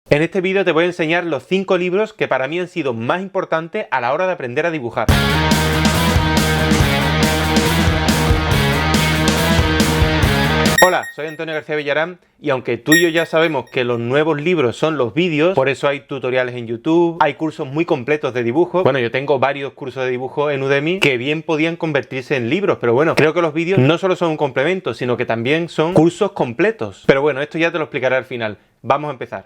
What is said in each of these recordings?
En este vídeo te voy a enseñar los 5 libros que para mí han sido más importantes a la hora de aprender a dibujar. Hola, soy Antonio García Villarán y aunque tú y yo ya sabemos que los nuevos libros son los vídeos, por eso hay tutoriales en YouTube, hay cursos muy completos de dibujo. Bueno, yo tengo varios cursos de dibujo en Udemy que bien podían convertirse en libros, pero bueno, creo que los vídeos no solo son un complemento, sino que también son cursos completos. Pero bueno, esto ya te lo explicaré al final. Vamos a empezar.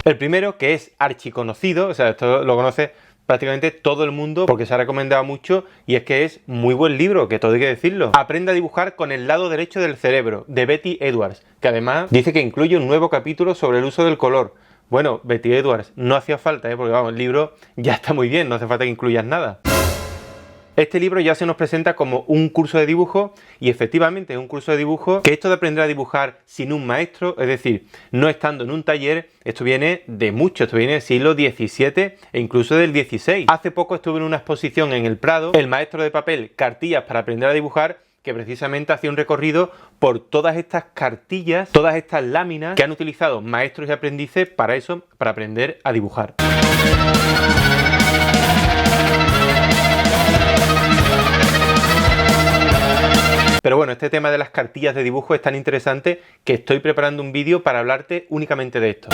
El primero, que es archiconocido, o sea, esto lo conoce prácticamente todo el mundo porque se ha recomendado mucho y es que es muy buen libro, que todo hay que decirlo. Aprende a dibujar con el lado derecho del cerebro, de Betty Edwards, que además dice que incluye un nuevo capítulo sobre el uso del color. Bueno, Betty Edwards, no hacía falta, porque vamos, el libro ya está muy bien, no hace falta que incluyas nada. Este libro ya se nos presenta como un curso de dibujo y efectivamente es un curso de dibujo que esto de aprender a dibujar sin un maestro, es decir, no estando en un taller, esto viene de mucho, esto viene del siglo XVII e incluso del XVI. Hace poco estuve en una exposición en el Prado, el maestro de papel Cartillas para aprender a dibujar, que precisamente hacía un recorrido por todas estas cartillas, todas estas láminas que han utilizado maestros y aprendices para eso, para aprender a dibujar. Pero bueno, este tema de las cartillas de dibujo es tan interesante que estoy preparando un vídeo para hablarte únicamente de esto.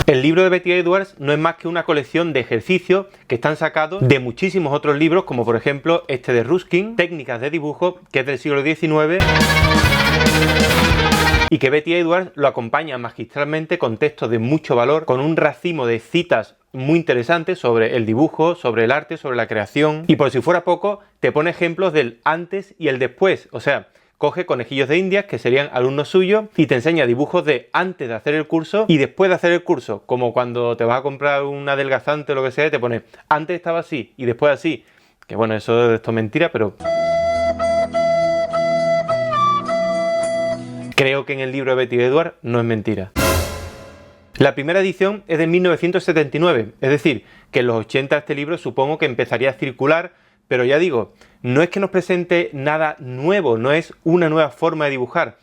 El libro de Betty Edwards no es más que una colección de ejercicios que están sacados de muchísimos otros libros, como por ejemplo este de Ruskin, Técnicas de dibujo, que es del siglo XIX, y que Betty Edwards lo acompaña magistralmente con textos de mucho valor, con un racimo de citas muy interesantes sobre el dibujo, sobre el arte, sobre la creación, y por si fuera poco, te pone ejemplos del antes y el después, o sea, coge conejillos de Indias, que serían alumnos suyos, y te enseña dibujos de antes de hacer el curso y después de hacer el curso, como cuando te vas a comprar un adelgazante o lo que sea, y te pone antes estaba así y después así, que bueno, esto es mentira, pero creo que en el libro de Betty Edwards no es mentira. La primera edición es de 1979, es decir, que en los 80 este libro supongo que empezaría a circular, pero ya digo, no es que nos presente nada nuevo, no es una nueva forma de dibujar,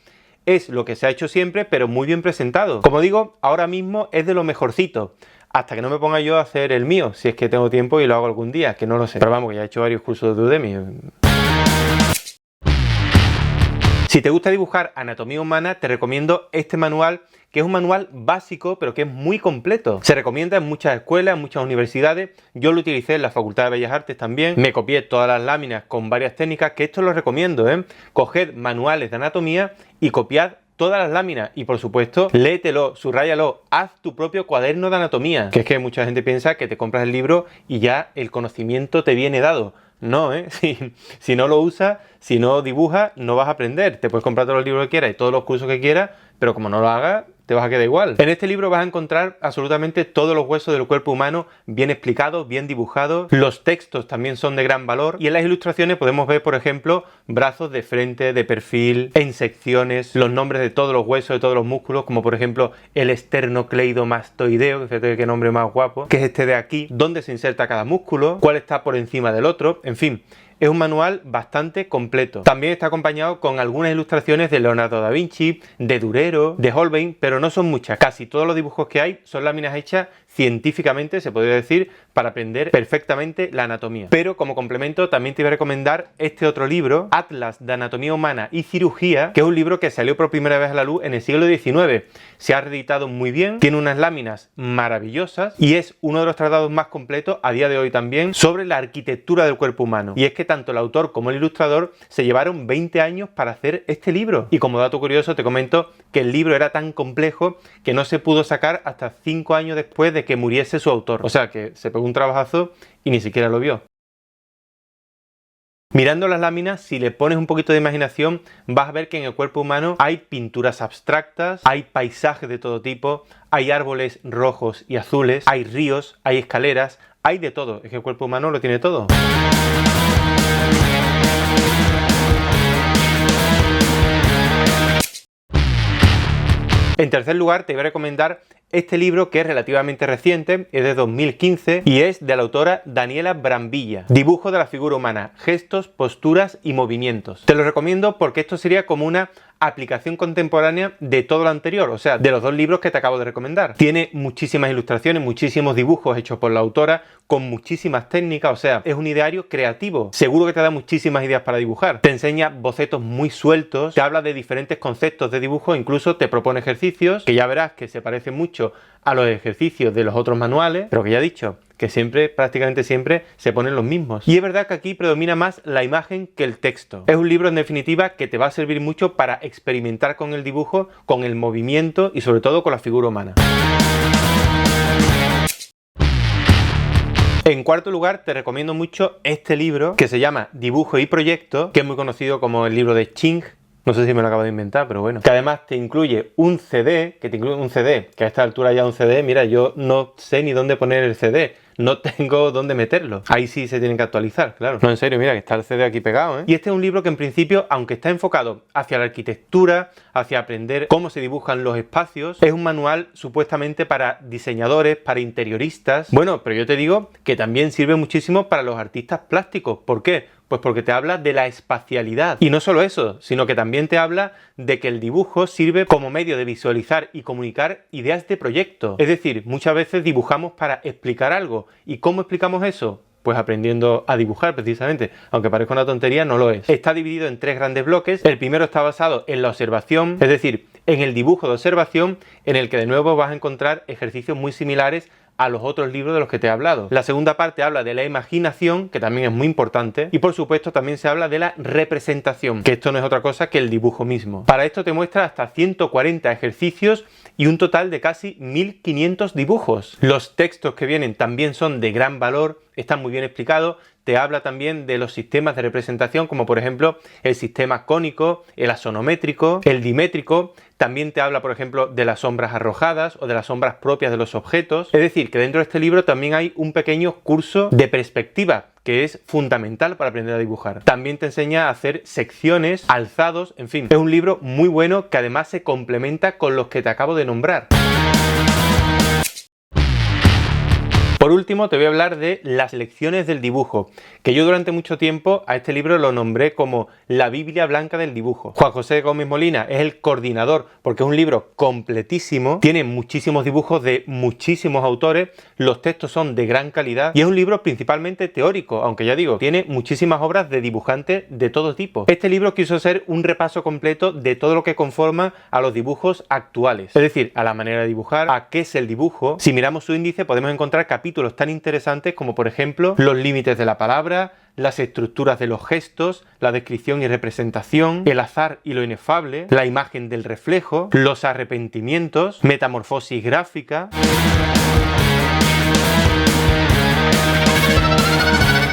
es lo que se ha hecho siempre, pero muy bien presentado. Como digo, ahora mismo es de lo mejorcito, hasta que no me ponga yo a hacer el mío, si es que tengo tiempo y lo hago algún día, que no lo sé. Pero vamos, que ya he hecho varios cursos de Udemy. Si te gusta dibujar anatomía humana, te recomiendo este manual, que es un manual básico, pero que es muy completo. Se recomienda en muchas escuelas, en muchas universidades. Yo lo utilicé en la Facultad de Bellas Artes también. Me copié todas las láminas con varias técnicas, que esto lo recomiendo, Coged manuales de anatomía y copiad todas las láminas. Y por supuesto, léetelo, subráyalo, haz tu propio cuaderno de anatomía. Que es que mucha gente piensa que te compras el libro y ya el conocimiento te viene dado. No, si no lo usas, si no dibujas, no vas a aprender. Te puedes comprar todos los libros que quieras y todos los cursos que quieras, pero como no lo hagas, te vas a quedar igual. En este libro vas a encontrar absolutamente todos los huesos del cuerpo humano bien explicados, bien dibujados. Los textos también son de gran valor y en las ilustraciones podemos ver, por ejemplo, brazos de frente, de perfil, en secciones, los nombres de todos los huesos, de todos los músculos, como por ejemplo el esternocleidomastoideo, que fíjate qué nombre más guapo, que es este de aquí, dónde se inserta cada músculo, cuál está por encima del otro, en fin. Es un manual bastante completo. También está acompañado con algunas ilustraciones de Leonardo da Vinci, de Durero, de Holbein, pero no son muchas. Casi todos los dibujos que hay son láminas hechas científicamente, se podría decir, para aprender perfectamente la anatomía. Pero como complemento también te voy a recomendar este otro libro, Atlas de Anatomía Humana y Cirugía, que es un libro que salió por primera vez a la luz en el siglo XIX. Se ha reeditado muy bien, tiene unas láminas maravillosas y es uno de los tratados más completos a día de hoy también sobre la arquitectura del cuerpo humano. Y es que tanto el autor como el ilustrador se llevaron 20 años para hacer este libro. Y como dato curioso te comento que el libro era tan complejo que no se pudo sacar hasta 5 años después de que muriese su autor. O sea que se pegó un trabajazo y ni siquiera lo vio. Mirando las láminas, si le pones un poquito de imaginación, vas a ver que en el cuerpo humano hay pinturas abstractas, hay paisajes de todo tipo, hay árboles rojos y azules, hay ríos, hay escaleras, hay de todo. Es que el cuerpo humano lo tiene todo. En tercer lugar, te voy a recomendar este libro, que es relativamente reciente, es de 2015 y es de la autora Daniela Brambilla. Dibujo de la figura humana, gestos, posturas y movimientos. Te lo recomiendo porque esto sería como una aplicación contemporánea de todo lo anterior, o sea, de los dos libros que te acabo de recomendar. Tiene muchísimas ilustraciones, muchísimos dibujos hechos por la autora, con muchísimas técnicas, o sea, es un ideario creativo. Seguro que te da muchísimas ideas para dibujar. Te enseña bocetos muy sueltos, te habla de diferentes conceptos de dibujo, incluso te propone ejercicios, que ya verás que se parecen mucho a los ejercicios de los otros manuales, pero que ya he dicho, que siempre, prácticamente siempre, se ponen los mismos. Y es verdad que aquí predomina más la imagen que el texto. Es un libro, en definitiva, que te va a servir mucho para experimentar con el dibujo, con el movimiento y sobre todo con la figura humana. En cuarto lugar, te recomiendo mucho este libro que se llama Dibujo y Proyecto, que es muy conocido como el libro de Ching. No sé si me lo acabo de inventar, pero bueno. Que además te incluye un CD, que a esta altura ya un CD, mira, yo no sé ni dónde poner el CD. No tengo dónde meterlo. Ahí sí se tienen que actualizar, claro. No, en serio, mira, que está el CD aquí pegado, ¿eh? Y este es un libro que en principio, aunque está enfocado hacia la arquitectura, hacia aprender cómo se dibujan los espacios, es un manual supuestamente para diseñadores, para interioristas. Bueno, pero yo te digo que también sirve muchísimo para los artistas plásticos. ¿Por qué? Pues porque te habla de la espacialidad. Y no solo eso, sino que también te habla de que el dibujo sirve como medio de visualizar y comunicar ideas de proyecto. Es decir, muchas veces dibujamos para explicar algo. ¿Y cómo explicamos eso? Pues aprendiendo a dibujar, precisamente. Aunque parezca una tontería, no lo es. Está dividido en 3 grandes bloques. El primero está basado en la observación, es decir, en el dibujo de observación, en el que de nuevo vas a encontrar ejercicios muy similares a los otros libros de los que te he hablado. La segunda parte habla de la imaginación, que también es muy importante, y por supuesto también se habla de la representación, que esto no es otra cosa que el dibujo mismo. Para esto te muestra hasta 140 ejercicios y un total de casi 1500 dibujos. Los textos que vienen también son de gran valor, están muy bien explicados. Te habla también de los sistemas de representación, como por ejemplo el sistema cónico, el axonométrico, el dimétrico. También te habla, por ejemplo, de las sombras arrojadas o de las sombras propias de los objetos. Es decir, que dentro de este libro también hay un pequeño curso de perspectiva, que es fundamental para aprender a dibujar. También te enseña a hacer secciones, alzados, en fin. Es un libro muy bueno que además se complementa con los que te acabo de nombrar. Por último, te voy a hablar de las lecciones del dibujo, que yo durante mucho tiempo a este libro lo nombré como la Biblia Blanca del dibujo. Juan José Gómez Molina es el coordinador porque es un libro completísimo, tiene muchísimos dibujos de muchísimos autores, los textos son de gran calidad y es un libro principalmente teórico, aunque ya digo, tiene muchísimas obras de dibujantes de todo tipo. Este libro quiso ser un repaso completo de todo lo que conforma a los dibujos actuales, es decir, a la manera de dibujar, a qué es el dibujo. Si miramos su índice podemos encontrar capítulos tan interesantes como por ejemplo los límites de la palabra, las estructuras de los gestos, la descripción y representación, el azar y lo inefable, la imagen del reflejo, los arrepentimientos, metamorfosis gráfica.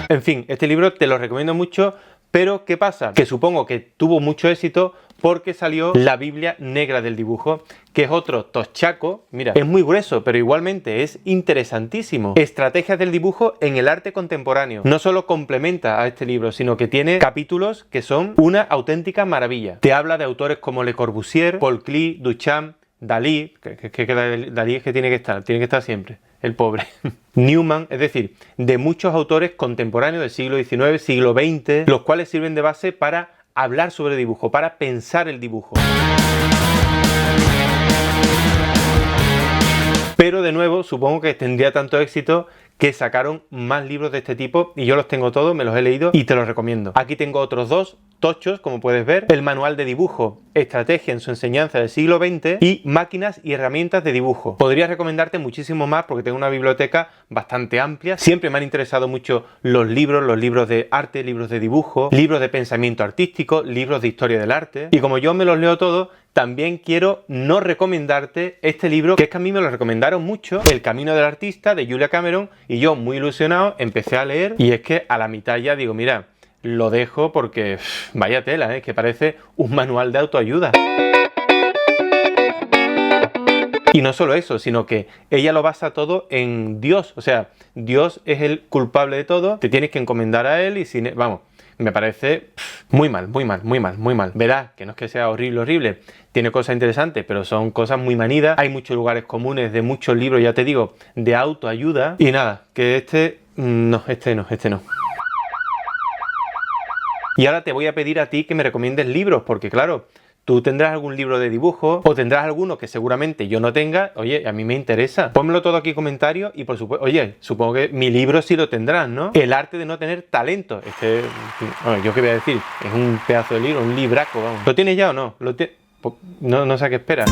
En fin, este libro te lo recomiendo mucho, pero ¿qué pasa? Que supongo que tuvo mucho éxito porque salió la Biblia Negra del dibujo, que es otro toschaco. Mira, es muy grueso, pero igualmente es interesantísimo. Estrategias del dibujo en el arte contemporáneo. No solo complementa a este libro, sino que tiene capítulos que son una auténtica maravilla. Te habla de autores como Le Corbusier, Paul Klee, Duchamp, Dalí, Dalí es que tiene que estar siempre, el pobre. Newman, es decir, de muchos autores contemporáneos del siglo XIX, siglo XX, los cuales sirven de base para hablar sobre dibujo, para pensar el dibujo. Pero de nuevo, supongo que tendría tanto éxito que sacaron más libros de este tipo y yo los tengo todos, me los he leído y te los recomiendo. Aquí tengo otros 2 tochos, como puedes ver, el manual de dibujo, estrategia en su enseñanza del siglo XX y máquinas y herramientas de dibujo. Podría recomendarte muchísimo más porque tengo una biblioteca bastante amplia. Siempre me han interesado mucho los libros de arte, libros de dibujo, libros de pensamiento artístico, libros de historia del arte. Y como yo me los leo todos, también quiero no recomendarte este libro, que es que a mí me lo recomendaron mucho, El Camino del Artista, de Julia Cameron, y yo muy ilusionado empecé a leer y es que a la mitad ya digo, mira, lo dejo porque vaya tela, que parece un manual de autoayuda. Y no solo eso, sino que ella lo basa todo en Dios, o sea, Dios es el culpable de todo, te tienes que encomendar a él y vamos, me parece muy mal, muy mal, muy mal, muy mal. Verás que no es que sea horrible, horrible, tiene cosas interesantes, pero son cosas muy manidas. Hay muchos lugares comunes de muchos libros, ya te digo, de autoayuda. Y nada, que este no. Y ahora te voy a pedir a ti que me recomiendes libros, porque claro, tú tendrás algún libro de dibujo o tendrás alguno que seguramente yo no tenga. Oye, a mí me interesa. Pónmelo todo aquí en comentarios y por supuesto, oye, supongo que mi libro sí lo tendrás, ¿no? El arte de no tener talento. Bueno, yo qué voy a decir, es un pedazo de libro, un libraco, vamos. ¿Lo tienes ya o no? No sé a qué esperas.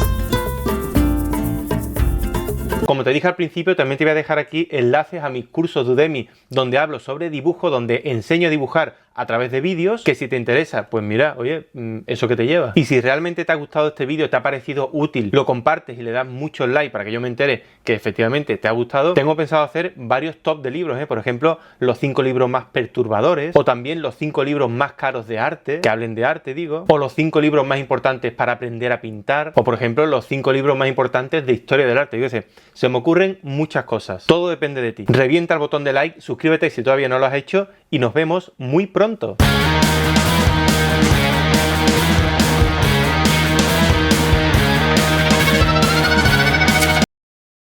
Como te dije al principio, también te voy a dejar aquí enlaces a mis cursos de Udemy, donde hablo sobre dibujo, donde enseño a dibujar a través de vídeos, que si te interesa, pues mira, oye, eso que te lleva. Y si realmente te ha gustado este vídeo, te ha parecido útil, lo compartes y le das muchos likes para que yo me entere que efectivamente te ha gustado, tengo pensado hacer varios top de libros, por ejemplo, los 5 libros más perturbadores, o también los 5 libros más caros de arte, que hablen de arte, digo, o los 5 libros más importantes para aprender a pintar, o por ejemplo, los 5 libros más importantes de historia del arte. Yo qué sé, se me ocurren muchas cosas. Todo depende de ti. Revienta el botón de like, suscríbete si todavía no lo has hecho y nos vemos muy pronto.